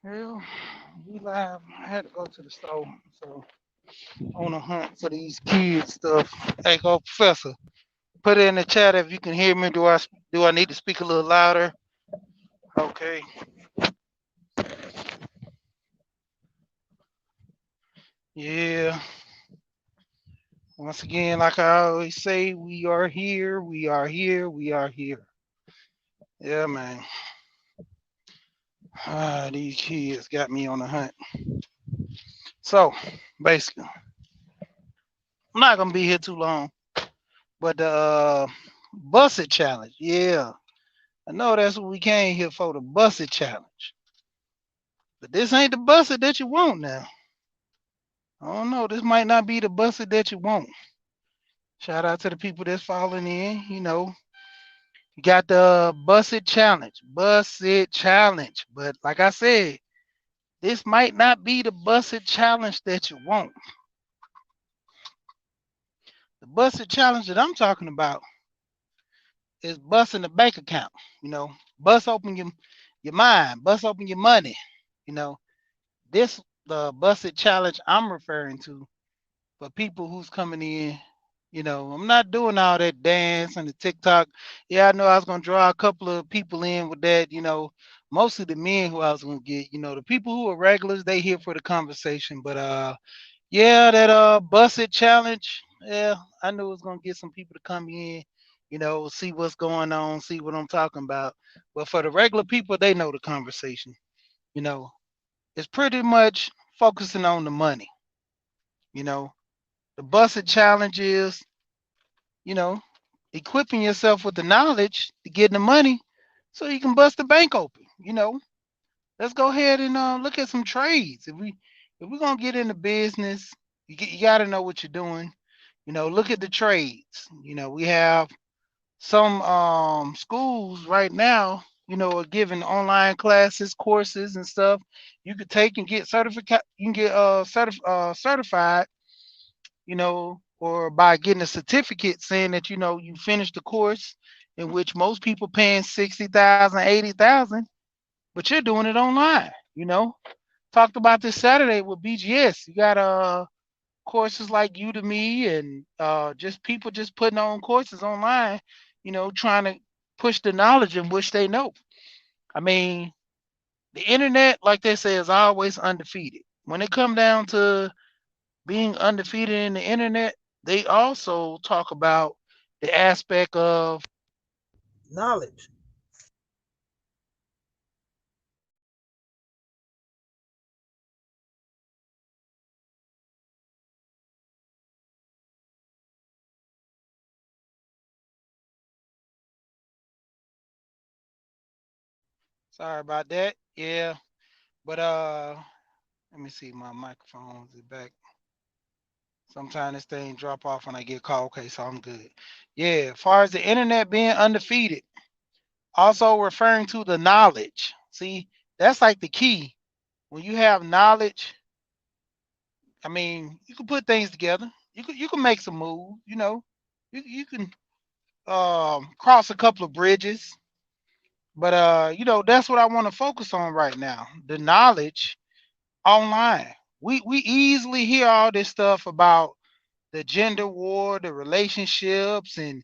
Well, we live. I had to go to the store, so on a hunt for these kids stuff. Hey, go, Professor. Put it in the chat if you can hear me. Do I need to speak a little louder? Okay. Yeah. Once again, like I always say, we are here. We are here. We are here. Yeah, man. These kids got me on the hunt. So, basically, I'm not gonna be here too long. But the Busset challenge, yeah. I know that's what we came here for, the Busset challenge. But this ain't the Busset that you want now. I don't know. This might not be the Busset that you want. Shout out to the people that's falling in. You got the Busset challenge. Busset challenge. But like I said, this might not be the Busset challenge that you want. The Busset challenge that I'm talking about is busting the bank account. Bust open your mind, bust open your money. You know, this the busted challenge I'm referring to for people who's coming in. I'm not doing all that dance and the TikTok. Yeah, I know I was gonna draw a couple of people in with that. Mostly the men who I was gonna get. The people who are regulars, they here for the conversation. But yeah, that busted challenge. Yeah, I knew it was gonna get some people to come in. See what's going on, see what I'm talking about. But for the regular people, they know the conversation. You know, it's pretty much focusing on the money. You know, the busted challenge is, you know, equipping yourself with the knowledge to get the money so you can bust the bank open. Let's go ahead and look at some trades. If we're gonna get into business, you got to know what you're doing. Look at the trades. We have some schools right now. Are giving online classes, courses, and stuff. You could take and get certificate. You can get certified. Or by getting a certificate saying that you finished the course, in which most people paying 60,000, 80,000, but you're doing it online. Talked about this Saturday with BGS. You got courses like Udemy and just people just putting on courses online, trying to push the knowledge in which they know. I mean, the internet, like they say, is always undefeated. When it come down to being undefeated in the internet, they also talk about the aspect of knowledge. Sorry about that. Yeah, but let me see. My microphone is back. Sometimes this thing drop off when I get called. Okay, so I'm good. Yeah, as far as the internet being undefeated, also referring to the knowledge. See, that's like the key. When you have knowledge, I mean, you can put things together. You can make some moves. You can cross a couple of bridges. But that's what I want to focus on right now. The knowledge online. We easily hear all this stuff about the gender war, the relationships, and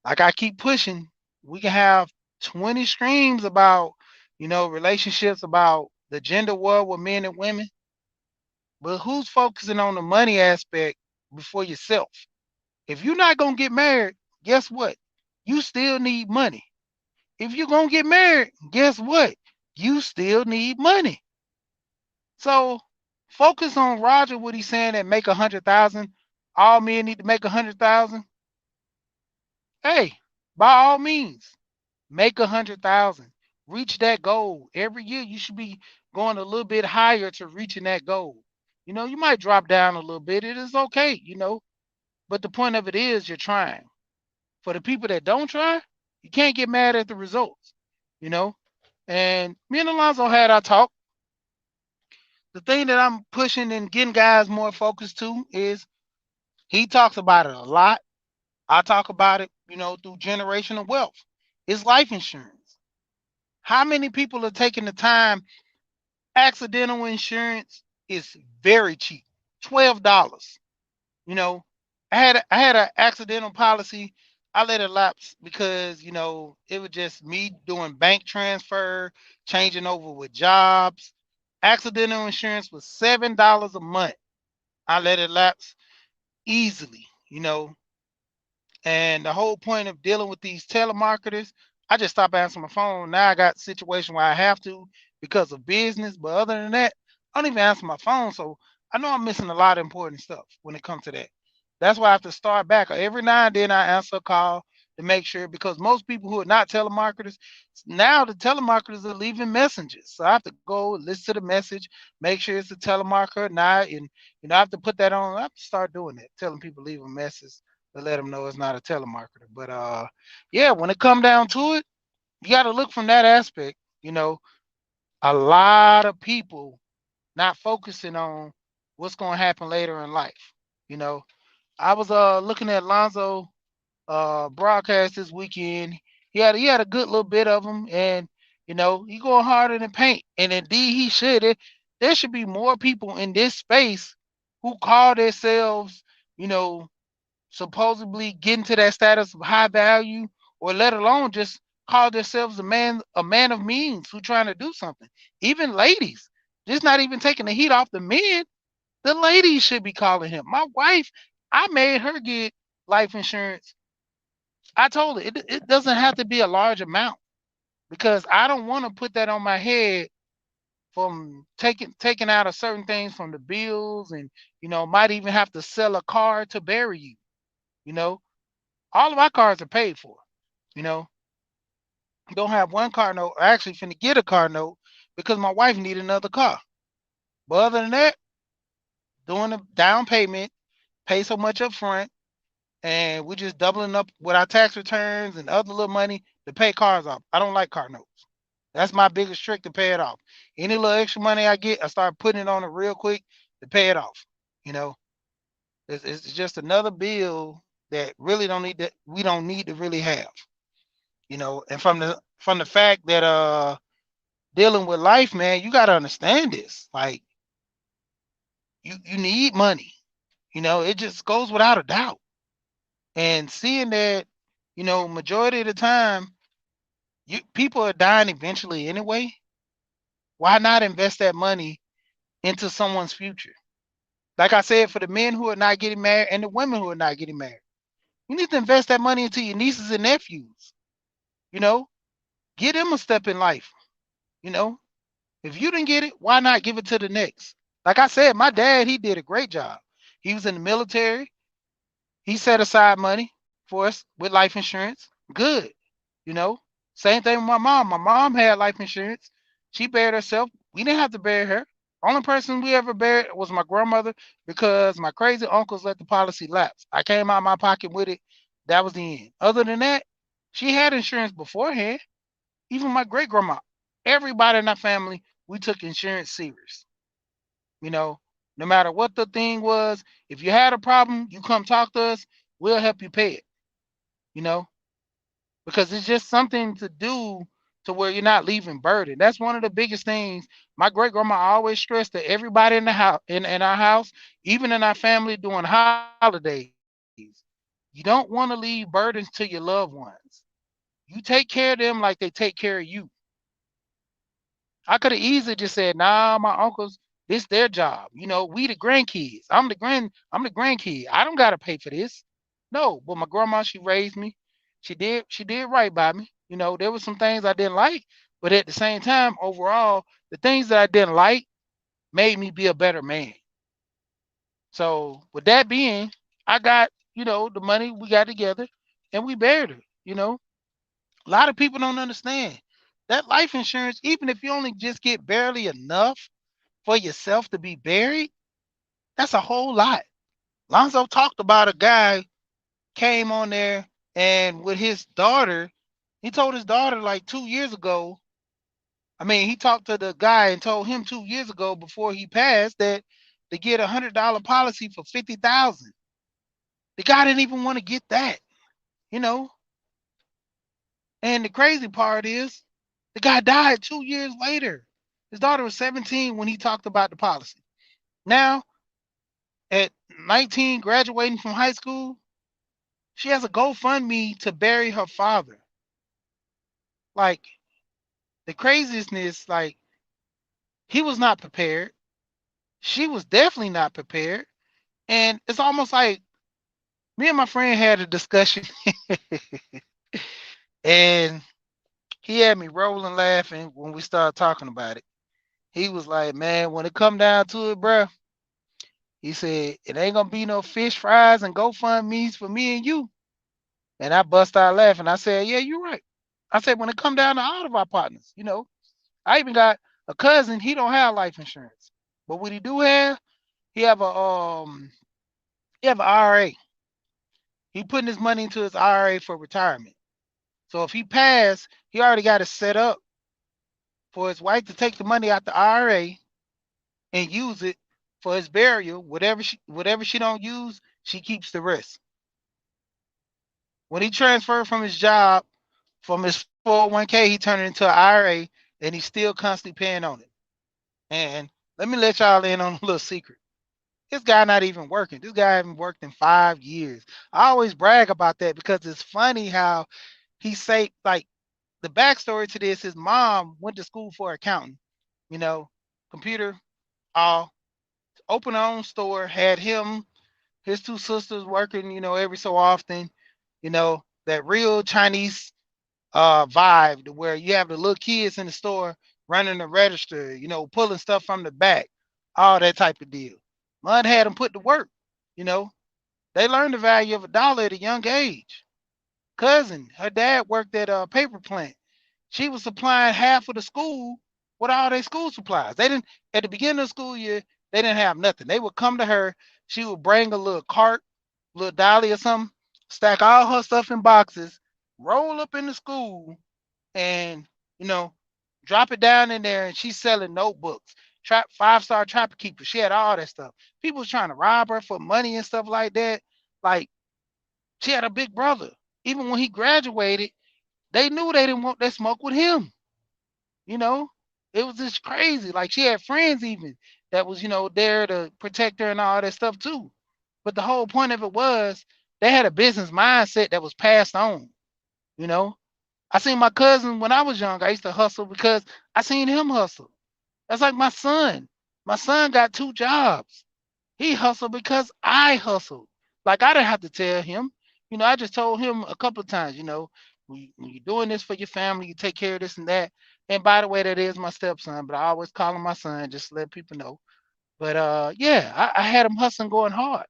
like I keep pushing, we can have 20 streams about relationships, about the gender war with men and women, but who's focusing on the money aspect before yourself? If you're not gonna get married, guess what? You still need money. If you're gonna get married, guess what? You still need money. So focus on Roger, what he's saying, that make 100,000. All men need to make 100,000. Hey, by all means, make 100,000. Reach that goal. Every year you should be going a little bit higher to reaching that goal. You might drop down a little bit. It is okay. But the point of it is you're trying. For the people that don't try, you can't get mad at the results. You know. And me and Alonzo had our talk. The thing that I'm pushing and getting guys more focused to is he talks about it a lot. I talk about it, through generational wealth. It's life insurance. How many people are taking the time? Accidental insurance is very cheap, $12. You know, I had an accidental policy. I let it lapse because it was just me doing bank transfer, changing over with jobs. Accidental insurance was $7 a month. I let it lapse easily. And the whole point of dealing with these telemarketers, I just stop answering my phone. Now I got a situation where I have to because of business. But other than that, I don't even answer my phone. So I know I'm missing a lot of important stuff when it comes to that. That's why I have to start back. Every now and then I answer a call to make sure because most people who are not telemarketers, now the telemarketers are leaving messages. So I have to go listen to the message, make sure it's a telemarketer, not and I have to put that on. I have to start doing that, telling people leave a message to let them know it's not a telemarketer. But yeah, when it come down to it, you got to look from that aspect. You know, a lot of people not focusing on what's going to happen later in life. You know, I was looking at Lonzo broadcast this weekend. He had a good little bit of them, and he going harder than paint, and indeed he should. There should be more people in this space who call themselves, you know, supposedly getting to that status of high value, or let alone just call themselves a man of means who trying to do something. Even ladies, just not even taking the heat off the men. The ladies should be calling him. My wife, I made her get life insurance. I told her it doesn't have to be a large amount because I don't want to put that on my head from taking out of certain things from the bills, and might even have to sell a car to bury you. You know, all of my cars are paid for. You know, don't have one car note. I actually finna get a car note because my wife need another car. But other than that, doing a down payment, pay so much up front, and we're just doubling up with our tax returns and other little money to pay cars off. I don't like car notes. That's my biggest trick to pay it off. Any little extra money I get, I start putting it on it real quick to pay it off. You know, it's just another bill that really don't need that we don't need to really have. And from the fact that dealing with life, man, you gotta understand this. Like you need money. It just goes without a doubt. And seeing that, majority of the time, people are dying eventually anyway. Why not invest that money into someone's future? Like I said, for the men who are not getting married and the women who are not getting married, you need to invest that money into your nieces and nephews. You know, Give them a step in life. You know, if you didn't get it, why not give it to the next? Like I said, my dad, he did a great job. He was in the military. He set aside money for us with life insurance. Good. You know, Same thing with my mom. My mom had life insurance. She buried herself. We didn't have to bury her. Only person we ever buried was my grandmother because my crazy uncles let the policy lapse. I came out of my pocket with it. That was the end. Other than that, she had insurance beforehand. Even my great grandma. Everybody in our family, we took insurance serious. You know, no matter what the thing was, if you had a problem, you come talk to us. We'll help you pay it. You know, because it's just something to do to where you're not leaving burden. That's one of the biggest things. My great grandma always stressed to everybody in the house, in our house, even in our family during holidays. You don't want to leave burdens to your loved ones. You take care of them like they take care of you. I could have easily just said, "Nah, my uncles, this their job. We the grandkids. I'm the grandkid. I don't gotta pay for this." No, but my grandma, she raised me. She did right by me. There was some things I didn't like, but at the same time, overall, the things that I didn't like made me be a better man. So with that being, I got, the money we got together and we buried her. A lot of people don't understand that life insurance, even if you only just get barely enough for yourself to be buried, that's a whole lot. Lonzo talked about a guy came on there and with his daughter, he told his daughter like 2 years ago. I mean, he talked to the guy and told him 2 years ago before he passed that to get $100 policy for 50,000. The guy didn't even want to get that, you know. And the crazy part is, the guy died 2 years later. His daughter was 17 when he talked about the policy. Now, at 19, graduating from high school, she has a GoFundMe to bury her father. Like, the craziness, like, he was not prepared. She was definitely not prepared. And it's almost like me and my friend had a discussion and he had me rolling laughing when we started talking about it. He was like, man, when it come down to it, bruh, he said, it ain't gonna be no fish fries and GoFundMe's for me and you. And I bust out laughing. I said, yeah, you're right. I said, when it come down to all of our partners, I even got a cousin, he don't have life insurance. But what he do have, he have a he have an IRA. He putting his money into his IRA for retirement. So if he pass, he already got it set up for his wife to take the money out the IRA and use it for his burial. Whatever she don't use, she keeps the rest. When he transferred from his job, from his 401k, he turned it into an IRA and he's still constantly paying on it. And let me let y'all in on a little secret. This guy not even working. This guy haven't worked in 5 years. I always brag about that because it's funny how he say, like, the backstory to this, his mom went to school for accounting, you know, computer, all, opened her own store, had him, his two sisters working, every so often, that real Chinese vibe to where you have the little kids in the store running the register, pulling stuff from the back, all that type of deal. Mud had them put to work, you know. They learned the value of a dollar at a young age. Cousin, her dad worked at a paper plant. She was supplying half of the school with all their school supplies. They didn't at the beginning of the school year, they didn't have nothing. They would come to her, she would bring a little cart, little dolly or something, stack all her stuff in boxes, roll up in the school, and you know, drop it down in there. And she's selling notebooks, trap 5-star trapper keeper. She had all that stuff. People was trying to rob her for money and stuff like that. Like, she had a big brother. Even when he graduated, they knew they didn't want that smoke with him. You know, it was just crazy. Like, she had friends even that was, there to protect her and all that stuff too. But the whole point of it was they had a business mindset that was passed on. You know, I seen my cousin when I was young. I used to hustle because I seen him hustle. That's like my son. My son got 2 jobs. He hustled because I hustled. Like, I didn't have to tell him. I just told him a couple of times, when you're doing this for your family, you take care of this and that. And by the way, that is my stepson, but I always call him my son just to let people know. But yeah, I had him hustling going hard.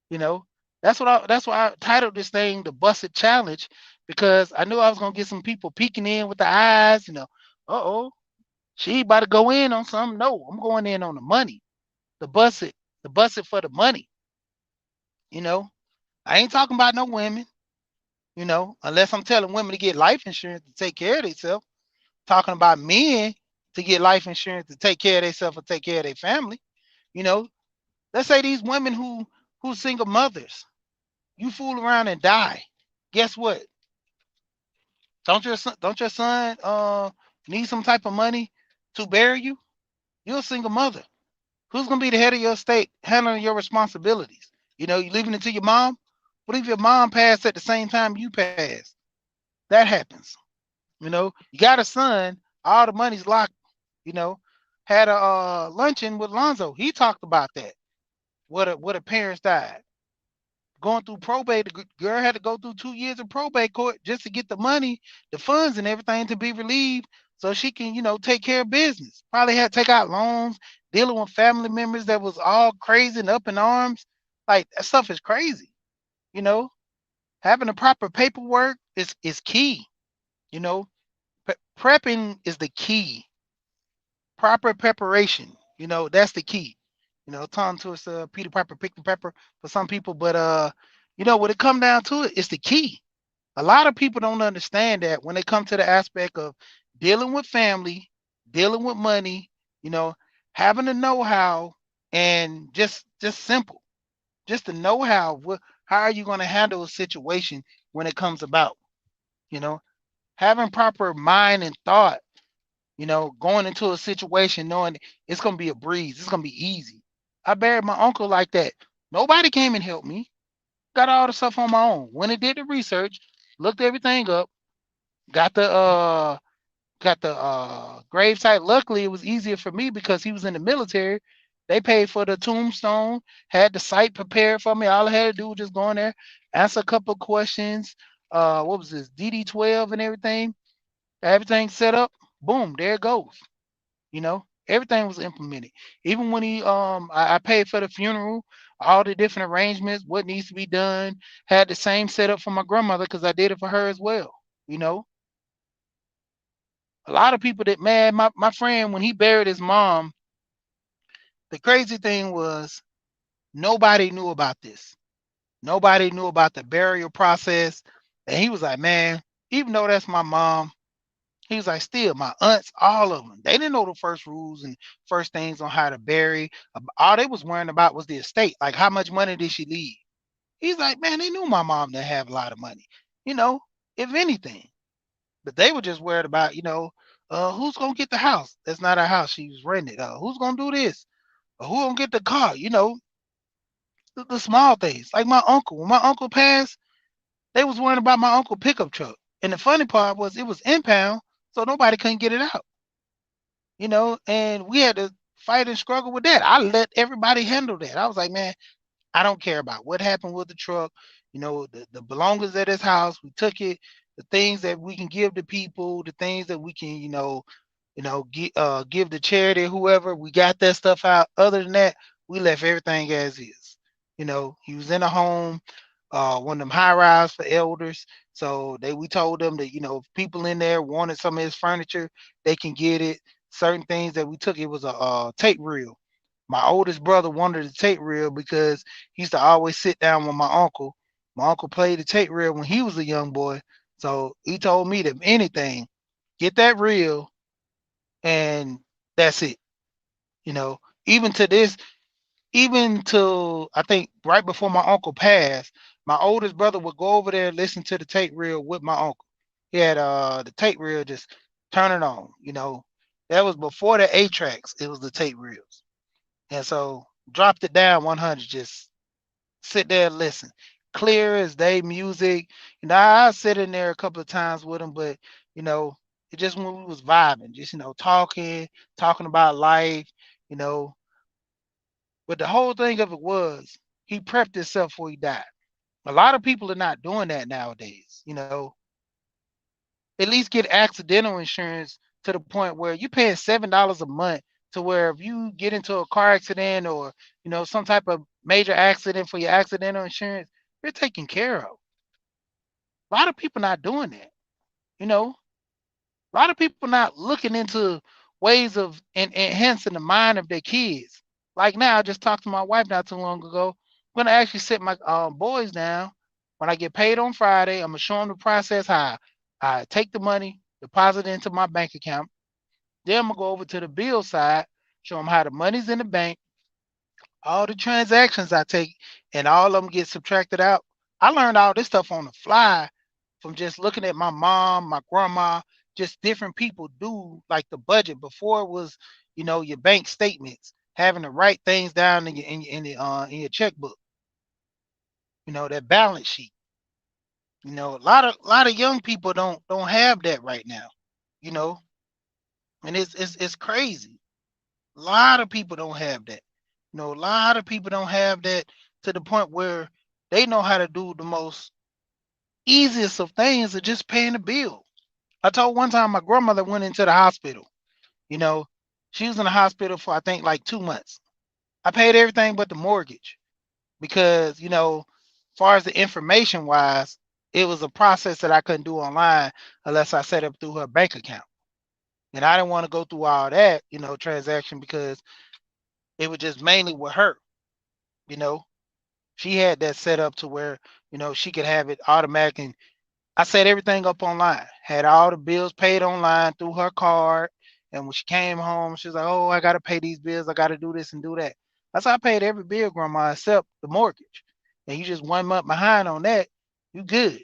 You know, that's why I titled this thing the Busted Challenge, because I knew I was gonna get some people peeking in with the eyes. Uh-oh, she about to go in on something. No, I'm going in on the money, the busted, the busted for the money. You know, I ain't talking about no women. Unless I'm telling women to get life insurance to take care of themselves. Talking about men to get life insurance to take care of themselves or take care of their family. You know, let's say these women who single mothers, you fool around and die. Guess what? Don't your son need some type of money to bury you? You're a single mother. Who's gonna be the head of your estate, handling your responsibilities? You leaving it to your mom. What if your mom passed at the same time you passed? That happens. You got a son, all the money's locked. You know, had a luncheon with Lonzo. He talked about that. What a parents died. Going through probate, the girl had to go through 2 years of probate court just to get the money, the funds, and everything to be relieved, so she can, take care of business. Probably had to take out loans, dealing with family members that was all crazy and up in arms. Like, that stuff is crazy. You know, having the proper paperwork is key. You know, prepping is the key. Proper preparation. That's the key. Talking to us, Peter Pepper, pick the pepper for some people, but when it come down to it, it's the key. A lot of people don't understand that when they come to the aspect of dealing with family, dealing with money, you know, having the know-how, and just simple, just the know-how. How are you going to handle a situation when it comes about? You know, having proper mind and thought going into a situation knowing it's gonna be a breeze, it's gonna be easy. I buried my uncle like that. Nobody came and helped me. Got all the stuff on my own. When I did the research, looked everything up, got the grave site. Luckily, it was easier for me because he was in the military. They paid for the tombstone, had the site prepared for me. All I had to do was just go in there, answer a couple of questions. What was this? DD12 and everything. Everything set up. Boom, there it goes. Everything was implemented. Even when I paid for the funeral, all the different arrangements, what needs to be done, had the same setup for my grandmother because I did it for her as well. You know, a lot of people that mad. My friend, when he buried his mom, the crazy thing was nobody knew about this. Nobody knew about the burial process. And he was like, man, even though that's my mom, he was like, still, my aunts, all of them, they didn't know the first rules and first things on how to bury. All they was worrying about was the estate. Like, how much money did she leave? He's like, man, they knew my mom didn't have a lot of money, you know, if anything. But they were just worried about, who's gonna get the house? That's not our house. She was rented. Who's gonna do this? Who gonna get the car? The small things. Like my uncle. When my uncle passed, they was worrying about my uncle pickup truck. And the funny part was it was impound, so nobody couldn't get it out. And we had to fight and struggle with that. I let everybody handle that. I was like, man, I don't care about what happened with the truck. The belongings at his house, we took it. The things that we can give to people, the things that we can, give to charity, whoever. We got that stuff out. Other than that, we left everything as is. He was in a home, one of them high rise for elders. So we told them that if people in there wanted some of his furniture, they can get it. Certain things that we took, it was a tape reel. My oldest brother wanted a tape reel because he used to always sit down with my uncle. My uncle played the tape reel when he was a young boy. So he told me that anything, get that reel and that's it. You know, even to this, even to I think right before my uncle passed, my oldest brother would go over there and listen to the tape reel with my uncle. He had the tape reel just turn it on. That was before the eight tracks, it was the tape reels. And so dropped it down 100, just sit there and listen. Clear as day music. I sit in there a couple of times with him, but you know, it just when we was vibing, just talking about life, you know. But the whole thing of it was he prepped himself before he died. A lot of people are not doing that nowadays. At least get accidental insurance to the point where you're paying $7 a month to where if you get into a car accident or some type of major accident for your accidental insurance, you're taken care of. A lot of people not doing that. You know, a lot of people not looking into ways of enhancing the mind of their kids. Like now, I just talked to my wife not too long ago. I'm gonna actually sit my boys down when I get paid on Friday. I'm gonna show them the process how I take the money, deposit it into my bank account. Then I'm gonna go over to the bill side, show them how the money's in the bank, all the transactions I take, and all of them get subtracted out. I learned all this stuff on the fly from just looking at my mom, my grandma, just different people do like the budget before it was, your bank statements, having to write things down in your checkbook, that balance sheet. A lot of young people don't have that right now, you know, and it's crazy. A lot of people don't have that. A lot of people don't have that to the point where they know how to do the most easiest of things of just paying a bill. I told one time my grandmother went into the hospital. You know, she was in the hospital for I think like 2 months. I paid everything but the mortgage because, far as the information wise, it was a process that I couldn't do online unless I set up through her bank account. And I didn't want to go through all that, transaction because it was just mainly with her, you know. She had that set up to where, she could have it automatic. And I set everything up online, had all the bills paid online through her card. And when she came home, she was like, oh, I got to pay these bills. I got to do this and do that. That's how I paid every bill, grandma, except the mortgage. And you just 1 month behind on that, you good.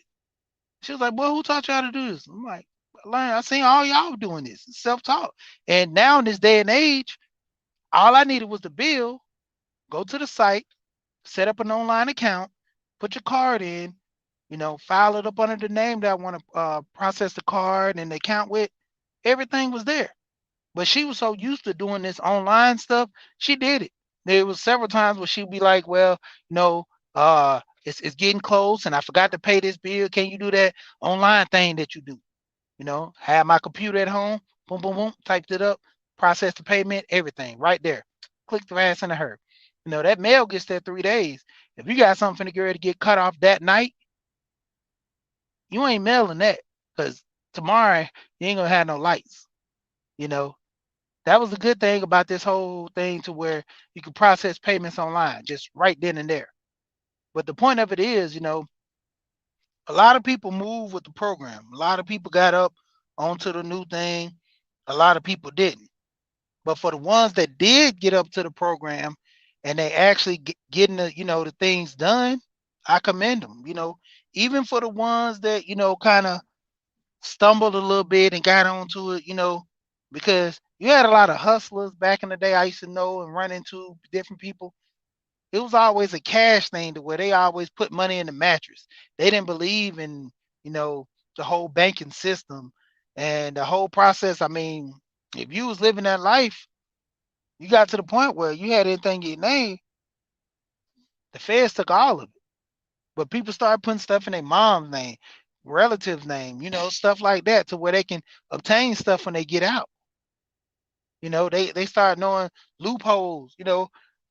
She was like, boy, who taught you how to do this? I'm like, learn. I seen all y'all doing this, self-taught. And now in this day and age, all I needed was the bill. Go to the site, set up an online account, put your card in, file it up under the name that I want to process the card and the account with. Everything was there. But she was so used to doing this online stuff, she did it. There was several times where she'd be like, "Well, it's getting close, and I forgot to pay this bill. Can you do that online thing that you do? Have my computer at home, boom, boom, boom, typed it up, process the payment, everything right there. Click the ass into her. That mail gets there 3 days. If you got something to get ready to get cut off that night, you ain't mailing that because tomorrow you ain't gonna have no lights. You know, that was the good thing about this whole thing to where you can process payments online just right then and there. But the point of it is, a lot of people move with the program. A lot of people got up onto the new thing. A lot of people didn't. But for the ones that did get up to the program and they actually getting the things done, I commend them. Even for the ones that kind of stumbled a little bit and got onto it, because you had a lot of hustlers back in the day. I used to know and run into different people. It was always a cash thing to where they always put money in the mattress. They didn't believe in, you know, the whole banking system and the whole process. I mean, if you was living that life, you got to the point where you had anything in your name, the feds took all of it. But people started putting stuff in their mom's name, relatives' name, stuff like that to where they can obtain stuff when they get out. They start knowing loopholes.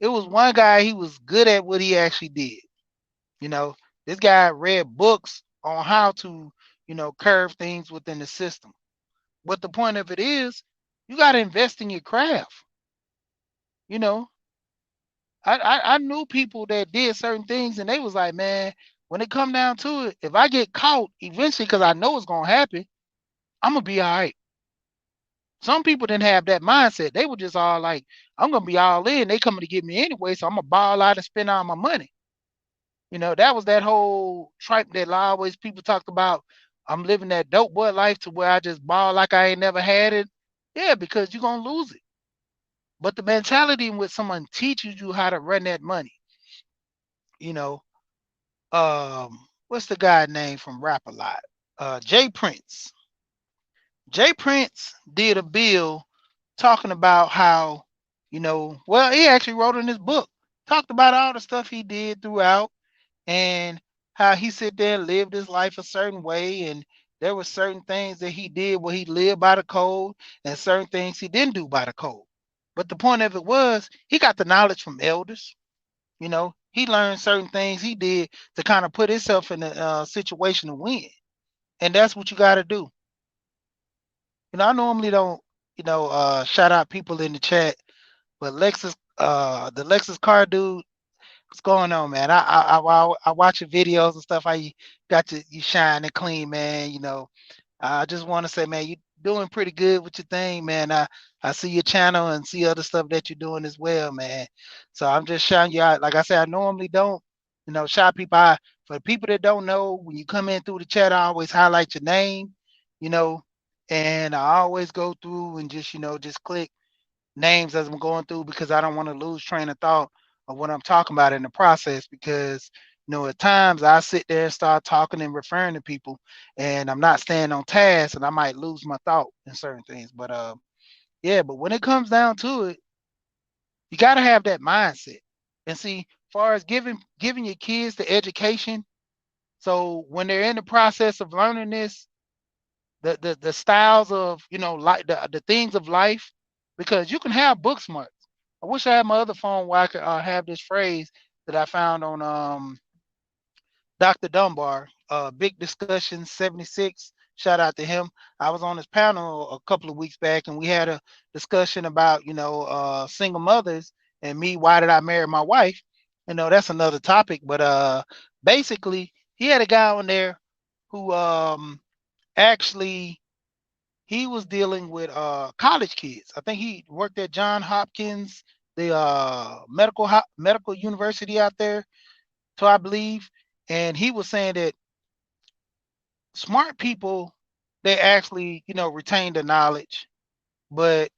It was one guy, he was good at what he actually did. You know, this guy read books on how to, curve things within the system. But the point of it is, you got to invest in your craft. You know, I knew people that did certain things, and they was like, man, when it come down to it, if I get caught eventually, because I know it's gonna happen, I'm gonna be all right. Some people didn't have that mindset. They were just all like, I'm gonna be all in. They coming to get me anyway, so I'm gonna ball out and spend all my money. That was that whole tripe that always people talked about. I'm living that dope boy life to where I just ball like I ain't never had it. Yeah, because you're gonna lose it. But the mentality in which someone teaches you how to run that money, you know, what's the guy name from Rap a Lot? Jay Prince. Jay Prince did a bill talking about how, well, he actually wrote in his book, talked about all the stuff he did throughout and how he sit there and lived his life a certain way. And there were certain things that he did where he lived by the code and certain things he didn't do by the code. But the point of it was he got the knowledge from elders. He learned certain things he did to kind of put himself in a situation to win. And that's what you got to do. I normally don't, shout out people in the chat, but the Lexus car dude, what's going on, man? I watch your videos and stuff. How you got you shine and clean, man. I just want to say, man, you doing pretty good with your thing, man. I see your channel and see other stuff that you're doing as well, man. So I'm just shouting you out. Like I said, I normally don't, shout people out. For the people that don't know, when you come in through the chat, I always highlight your name, you know, and I always go through and just, just click names as I'm going through because I don't want to lose train of thought of what I'm talking about in the process because at times I sit there and start talking and referring to people and I'm not staying on task and I might lose my thought in certain things. But yeah, but when it comes down to it, you gotta have that mindset. And see, far as giving your kids the education, so when they're in the process of learning this, the styles of like the things of life because you can have book smarts. I wish I had my other phone where I could have this phrase that I found on Dr. Dunbar, Big Discussion 76. Shout out to him. I was on his panel a couple of weeks back and we had a discussion about single mothers and me, why did I marry my wife. That's another topic, but basically he had a guy on there who actually he was dealing with college kids. I think he worked at John Hopkins, the medical university out there, so I believe. And he was saying that smart people they actually, retain the knowledge. But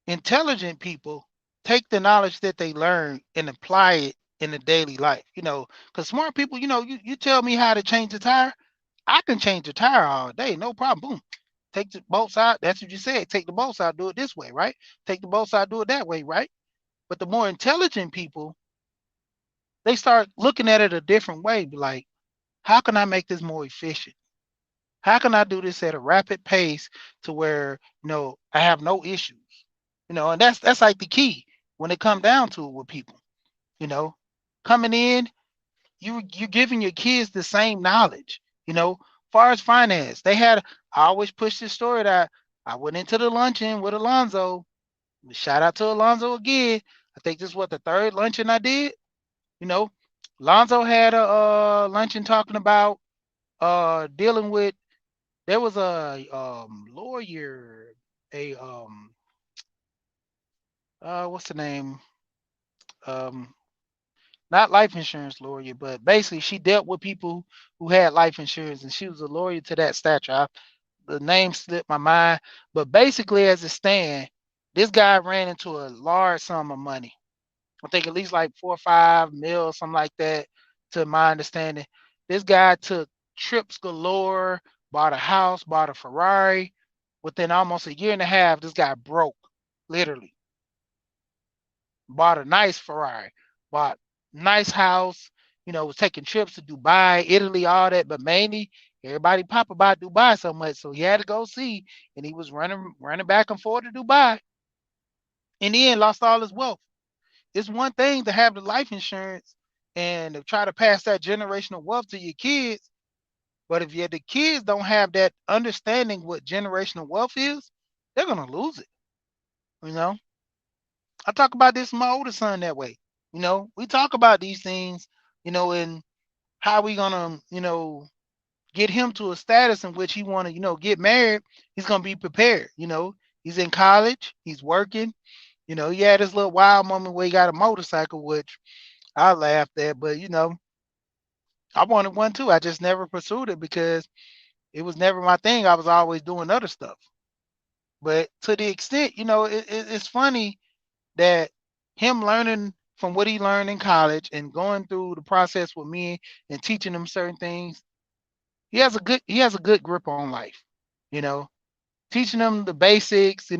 intelligent people take the knowledge that they learn and apply it in the daily life. Because smart people, you tell me how to change the tire, I can change the tire all day, no problem. Boom. Take the bolts out. That's what you said. Take the bolts out, do it this way, right? Take the bolts out, do it that way, right? But the more intelligent people, they start looking at it a different way. Be like, how can I make this more efficient? How can I do this at a rapid pace to where I have no issues? And that's like the key when it come down to it with people. You know, coming in, you're giving your kids the same knowledge. Far as finance, they had. I always push this story that I went into the luncheon with Alonzo. Shout out to Alonzo again. I think this was the third luncheon I did. You know, Alonzo had a luncheon talking about dealing with. There was a lawyer, a what's the name? Um, Not life insurance lawyer, but basically she dealt with people who had life insurance, and she was a lawyer to that stature. The name slipped my mind, but basically, as it stands, this guy ran into a large sum of money. I think at least like 4 or 5 mil, something like that, to my understanding. This guy took trips galore, bought a house, bought a Ferrari. Within almost a year and a half, this guy broke, literally. Bought a nice Ferrari, bought nice house, was taking trips to Dubai, Italy, all that, but mainly everybody pop about Dubai so much. So he had to go see, and he was running back and forth to Dubai. In the end, lost all his wealth. It's one thing to have the life insurance and to try to pass that generational wealth to your kids. But if the kids don't have that understanding what generational wealth is, they're gonna lose it. You know, I talk about this with my older son that way. We talk about these things, and how we gonna, get him to a status in which he wanna, get married. He's gonna be prepared. He's in college, he's working. He had this little wild moment where he got a motorcycle, which I laughed at, but I wanted one too. I just never pursued it because it was never my thing. I was always doing other stuff. But to the extent, it's funny that him learning from what he learned in college and going through the process with me and teaching him certain things, he has a good grip on life. You know, teaching him the basics.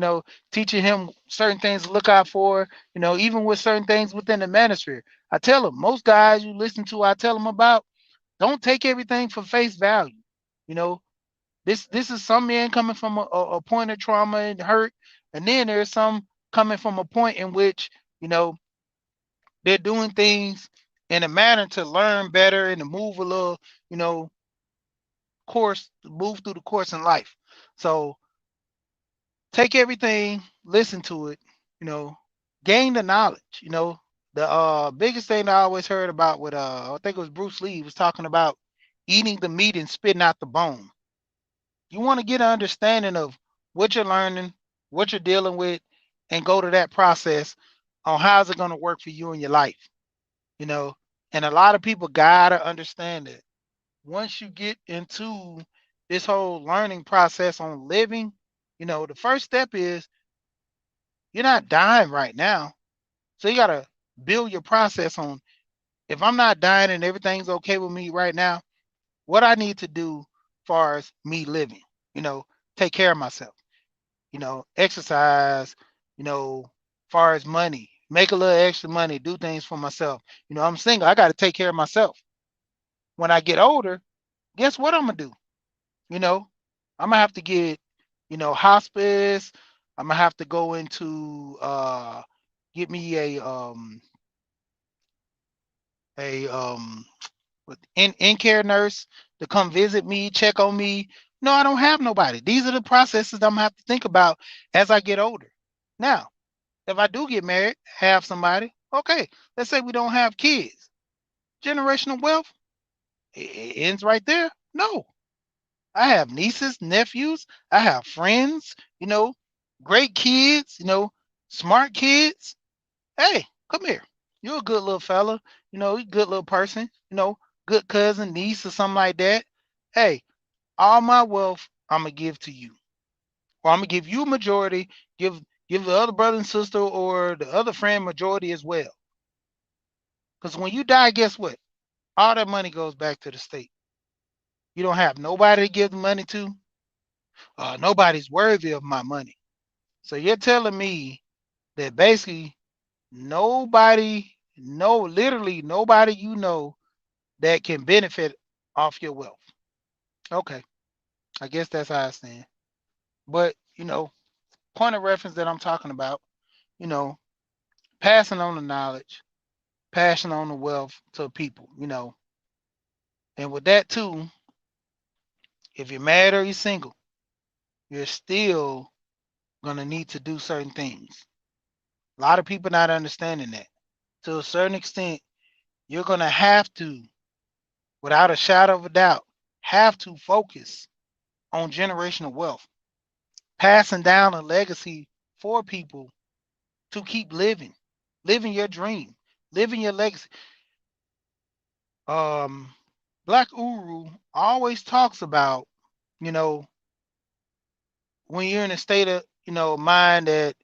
Teaching him certain things to look out for. Even with certain things within the manosphere. I tell him most guys you listen to, I tell them about. Don't take everything for face value. You know, this is some men coming from a point of trauma and hurt, and then there's some coming from a point in which you know they're doing things in a manner to learn better and to move a little, you know, course, move through the course in life. So take everything, listen to it, you know, gain the knowledge. The biggest thing I always heard about with I think it was Bruce Lee was talking about eating the meat and spitting out the bone. You want to get an understanding of what you're learning, what you're dealing with, and go to that process on how's it going to work for you in your life. You know, and a lot of people gotta understand it. Once you get into this whole learning process on living, the first step is you're not dying right now. So you gotta build your process on if I'm not dying and everything's okay with me right now, what I need to do far as me living, you know, take care of myself, exercise, far as money, make a little extra money, do things for myself. I'm single, I gotta take care of myself. When I get older, guess what I'm gonna do? You know, I'm gonna have to get, hospice. I'm gonna have to go into get me a in care nurse to come visit me, check on me. No, I don't have nobody. These are the processes I'm gonna have to think about as I get older. Now, if I do get married, have somebody, okay. Let's say we don't have kids. Generational wealth, it ends right there. No, I have nieces, nephews, I have friends, great kids, smart kids. Hey, come here. You're a good little fella, you're a good little person, good cousin, niece, or something like that. Hey, all my wealth, I'm gonna give to you, or I'm gonna give you a majority, give give the other brother and sister or the other friend majority as well. Because when you die, guess what? All that money goes back to the state. You don't have nobody to give the money to. Nobody's worthy of my money. So you're telling me that basically nobody, no, literally nobody you know that can benefit off your wealth. Okay, I guess that's how I stand. But point of reference that I'm talking about, you know, passing on the knowledge, passing on the wealth to people. And with that too, if you're married or you're single, you're still gonna need to do certain things. A lot of people not understanding that. To a certain extent, you're gonna have to, without a shadow of a doubt, have to focus on generational wealth, passing down a legacy for people to keep living your dream, living your legacy. Um, Black Uru always talks about, you know, when you're in a state of, mind that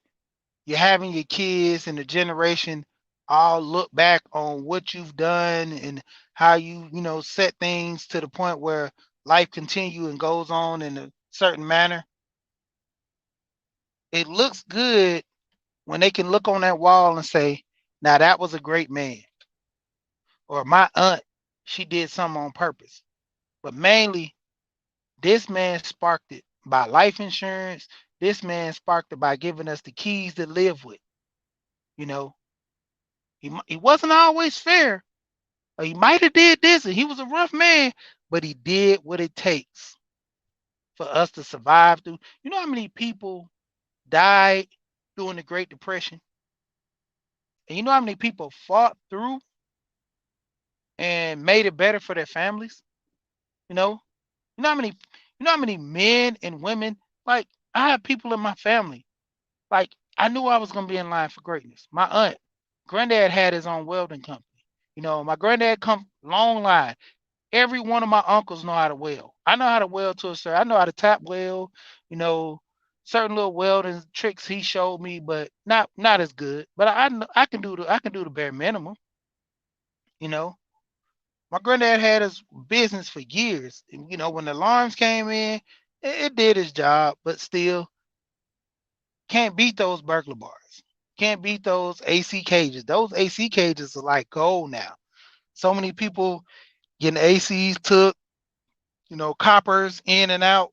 you're having your kids and the generation all look back on what you've done and how you set things to the point where life continue and goes on in a certain manner. It looks good when they can look on that wall and say, now that was a great man, or my aunt, she did something on purpose. But mainly, this man sparked it by life insurance. This man sparked it by giving us the keys to live with. You know, he wasn't always fair. Or he might have did this, and he was a rough man, but he did what it takes for us to survive through. You know how many people died during the Great Depression, and you know how many people fought through and made it better for their families. You know, you know how many men and women. Like, I have people in my family. Like, I knew I was gonna be in line for greatness. My aunt, granddad had his own welding company. My granddad come long line. Every one of my uncles know how to weld. I know how to weld to a certain. I know how to tap weld. You know, certain little welding tricks he showed me, but not as good. But I can do the bare minimum. You know, my granddad had his business for years. And, when the alarms came in, it did its job, but still can't beat those burglar bars. Can't beat those AC cages. Those AC cages are like gold now. So many people getting ACs took, coppers in and out.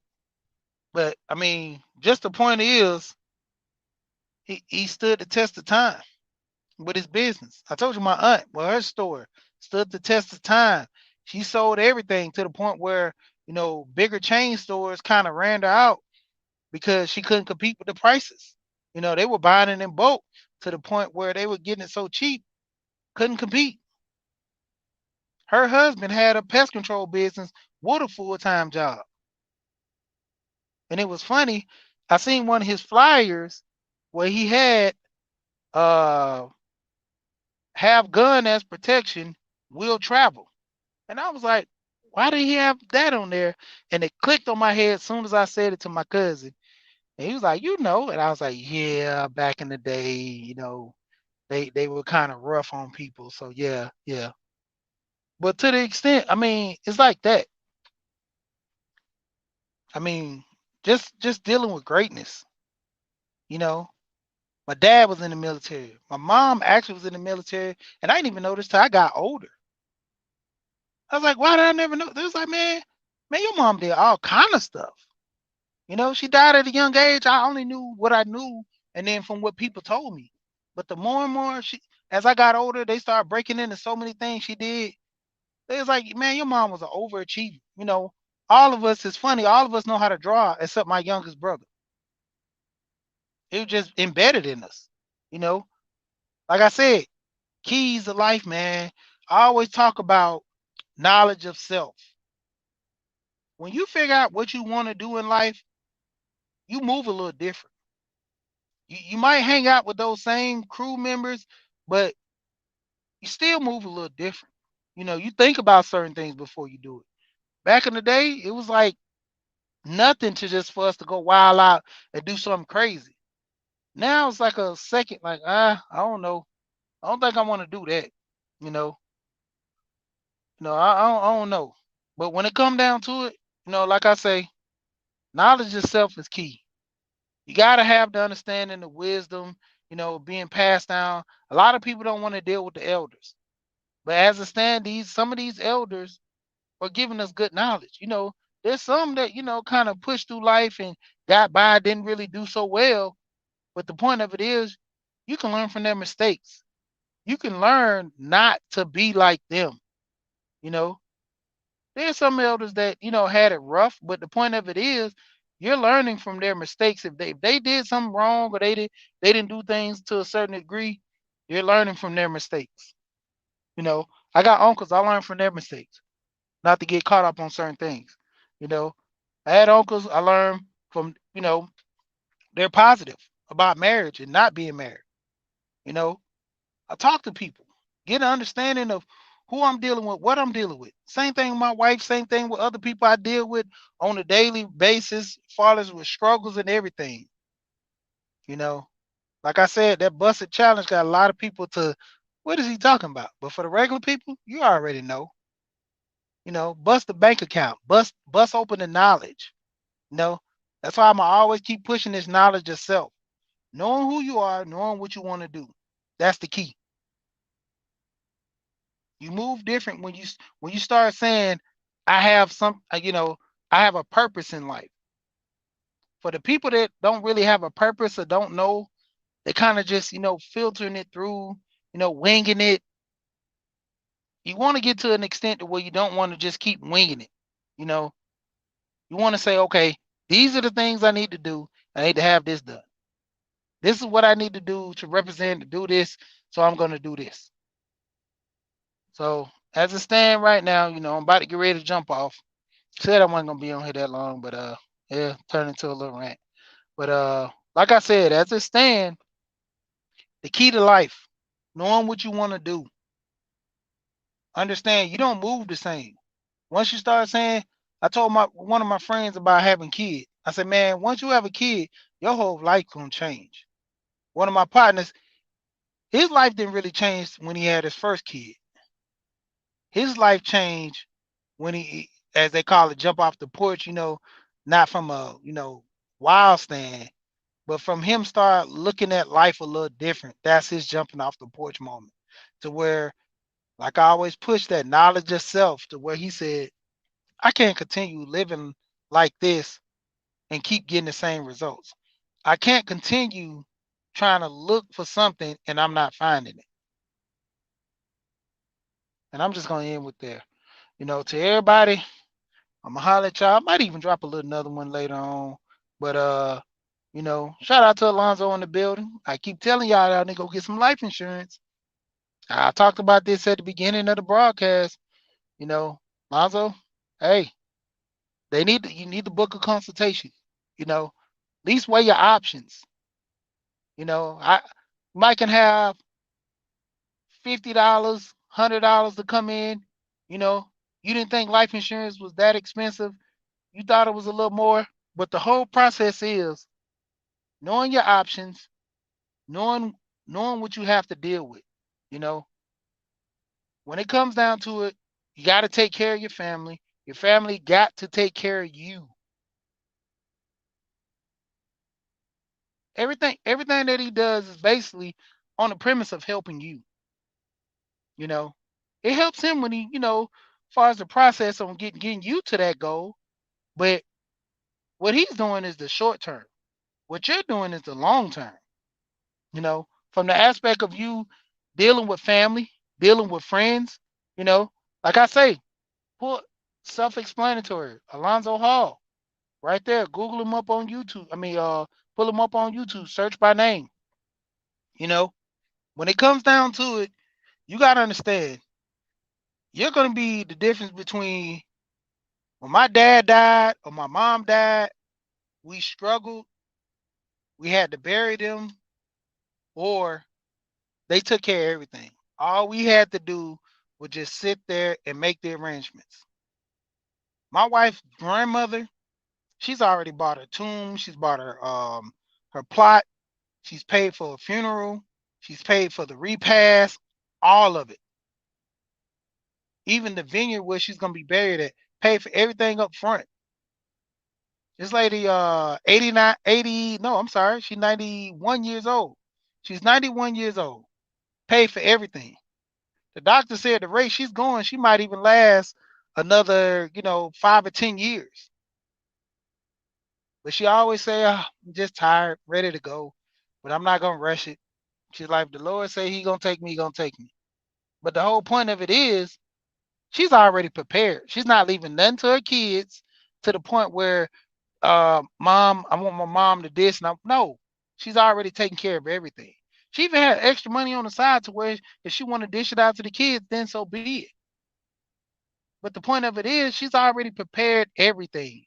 But I mean, just the point is, he stood the test of time with his business. I told you my aunt, well, her store stood the test of time. She sold everything to the point where, bigger chain stores kind of ran her out because she couldn't compete with the prices. They were buying it in bulk to the point where they were getting it so cheap, couldn't compete. Her husband had a pest control business with a full-time job. And it was funny. I seen one of his flyers where he had uh have gun as protection, will travel. And I was like, why did he have that on there? And it clicked on my head as soon as I said it to my cousin. And he was like, and I was like, yeah, back in the day, they were kind of rough on people. So yeah, yeah. But to the extent, I mean, it's like that. I mean, just dealing with greatness, you know. My dad was in the military. My mom actually was in the military, and I didn't even know this till I got older. I was like, why did I never know? They was like, man, your mom did all kind of stuff. She died at a young age. I only knew what I knew, and then from what people told me. But the more and more as I got older, they started breaking into so many things she did. They was like, man, your mom was an overachiever. All of us, it's funny, all of us know how to draw except my youngest brother. It was just embedded in us. You know, like I said, keys to life, man. I always talk about knowledge of self. When you figure out what you want to do in life, you move a little different. You might hang out with those same crew members, but you still move a little different. You think about certain things before you do it. Back in the day, it was like Nothing to just for us to go wild out and do something crazy. Now it's like a second, like I don't know. I don't think I want to do that. You know, I don't know. But when it come down to it, like I say, knowledge itself is key. You gotta have the understanding, the wisdom, being passed down. A lot of people don't want to deal with the elders. But as it stands, some of these elders are giving us good knowledge. There's some that, kind of pushed through life and got by, didn't really do so well. But the point of it is you can learn from their mistakes. You can learn not to be like them. You know, there's some elders that, had it rough, but the point of it is you're learning from their mistakes. If they did something wrong or they didn't do things to a certain degree, you're learning from their mistakes. You know, I got uncles, I learned from their mistakes, not to get caught up on certain things. You know, I had uncles, I learned from, they're positive about marriage and not being married. You know, I talk to people, get an understanding of who I'm dealing with, what I'm dealing with. Same thing with my wife, same thing with other people I deal with on a daily basis, far as with struggles and everything. You know, like I said, that busted challenge got a lot of people to, what is he talking about? But for the regular people, you already know. Bust the bank account, bust open the knowledge. You know, that's why I'm always keep pushing this knowledge yourself. Knowing who you are, knowing what you want to do. That's the key. You move different when you start saying, I have I have a purpose in life. For the people that don't really have a purpose or don't know, they kind of just, filtering it through, winging it. You want to get to an extent to where you don't want to just keep winging it. You know, you want to say, okay, these are the things I need to do. I need to have this done. This is what I need to do to represent, to do this. So I'm going to do this. So as it stand right now, I'm about to get ready to jump off. Said I wasn't gonna be on here that long, but yeah, turned into a little rant. But like I said, as it stand, the key to life, knowing what you want to do, understand you don't move the same. Once you start saying, I told my one of my friends about having kids. I said, man, once you have a kid, your whole life gonna change. One of my partners, his life didn't really change when he had his first kid. His life changed when he, as they call it, jump off the porch. Not from a wild stand, but from him start looking at life a little different. That's his jumping off the porch moment. To where, like I always push that knowledge of self, to where he said, I can't continue living like this and keep getting the same results. I can't continue trying to look for something and I'm not finding it. And I'm just gonna end with there. To everybody, I'm gonna holler at y'all. I might even drop a little another one later on. But shout out to Alonzo in the building. I keep telling y'all need to go get some life insurance. I talked about this at the beginning of the broadcast. Lonzo, hey, you need to book a consultation. At least weigh your options. I might can have $50, $100 to come in. You know, you didn't think life insurance was that expensive. You thought it was a little more, but the whole process is knowing your options, knowing knowing what you have to deal with. You know, when it comes down to it, you got to take care of your family. Your family got to take care of you. Everything that he does is basically on the premise of helping you. You know, it helps him when he, as far as the process on getting you to that goal. But what he's doing is the short term. What you're doing is the long term. From the aspect of you dealing with family, dealing with friends. You know, like I say, put self-explanatory. Alonzo Hall, right there. Google him up on YouTube. I mean, pull him up on YouTube. Search by name. You know, when it comes down to it, you gotta understand. You're gonna be the difference between when my dad died or my mom died. We struggled. We had to bury them, or they took care of everything. All we had to do was just sit there and make the arrangements. My wife's grandmother, She's already bought her tomb. She's bought her plot. She's paid for a funeral. She's paid for the repast. All of it. Even the vineyard where she's gonna be buried at. Paid for everything up front. This lady, 89, 80. No, I'm sorry. She's 91 years old. She's 91 years old. Paid for everything. The doctor said the rate she's going, she might even last another, 5 or 10 years. But she always say, "Oh, I'm just tired, ready to go, but I'm not gonna rush it." She's like, "The Lord say He gonna take me, He gonna take me." But the whole point of it is, she's already prepared. She's not leaving nothing to her kids to the point where, mom, I want my mom to this, and no, she's already taking care of everything. She even had extra money on the side to where if she want to dish it out to the kids, then so be it. But the point of it is, she's already prepared everything.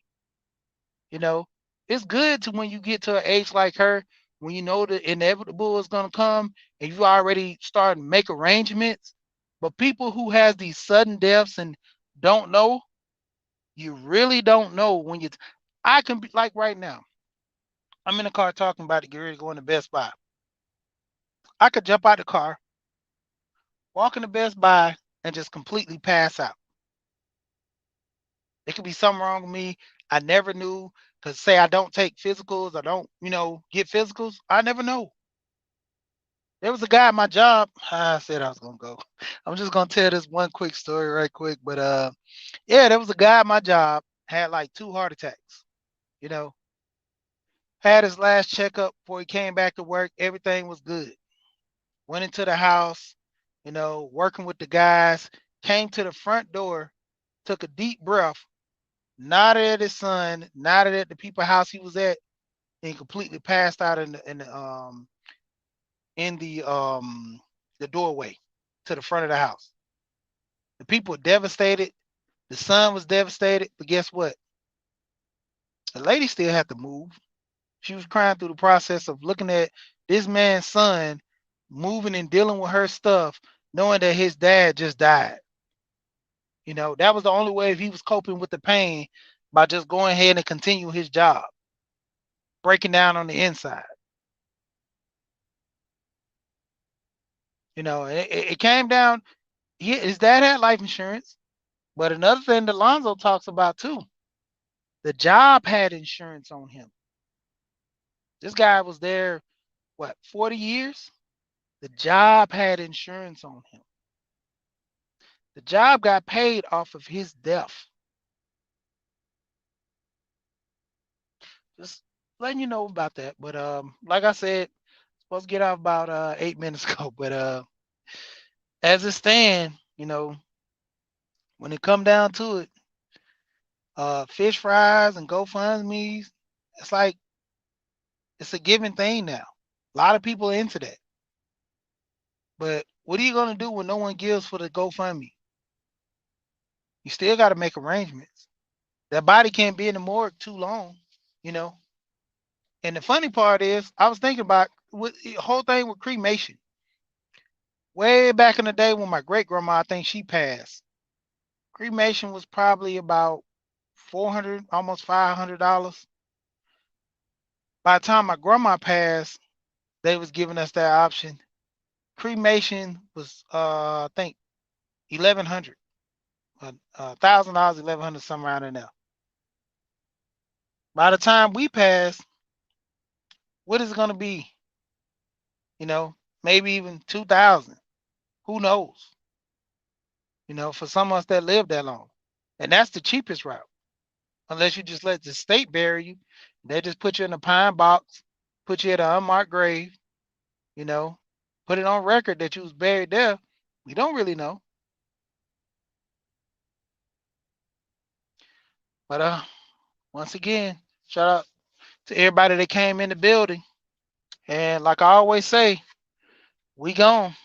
You know, it's good to when you get to an age like her, when you know the inevitable is gonna come, and you already start to make arrangements. But people who has these sudden deaths and don't know, you really don't know when you. I can be like right now. I'm in the car talking about it, get ready to go into Best Buy. I could jump out the car, walk into Best Buy, and just completely pass out. It could be something wrong with me. I never knew. Cause say I don't take physicals, I don't, get physicals. I never know. There was a guy at my job. I said I was gonna go. I'm just gonna tell this one quick story right quick. But yeah, there was a guy at my job, had like 2 heart attacks. You know, had his last checkup before he came back to work. Everything was good. Went into the house, working with the guys, came to the front door, took a deep breath, nodded at his son, nodded at the people house he was at, and completely passed out in the doorway to the front of the house. The people were devastated. The son was devastated. But guess what? The lady still had to move. She was crying through the process of looking at this man's son moving and dealing with her stuff, knowing that his dad just died. That was the only way if he was coping with the pain by just going ahead and continue his job, breaking down on the inside. It came down. His dad had life insurance, but another thing that Lonzo talks about too, the job had insurance on him. This guy was there, what, 40 years? The job had insurance on him. The job got paid off of his death. Just letting you know about that. But like I said, supposed to get out about 8 minutes ago. But as it stands, when it come down to it, fish fries and GoFundMe's, it's like it's a given thing now. A lot of people are into that. But what are you gonna do when no one gives for the GoFundMe? You still got to make arrangements. That body can't be in the morgue too long, you know. And the funny part is, I was thinking about the whole thing with cremation. Way back in the day when my great grandma, I think she passed, cremation was probably about 400, almost $500. By the time my grandma passed, they was giving us that option. Cremation was, I think, 1,100, $1,000, 1,100, somewhere around in there. By the time we pass, what is it going to be? Maybe even 2,000. Who knows? For some of us that live that long, and that's the cheapest route. Unless you just let the state bury you, they just put you in a pine box, put you at an unmarked grave. You know, put it on record that you was buried there. We don't really know. But once again, shout out to everybody that came in the building. And like I always say, we gone.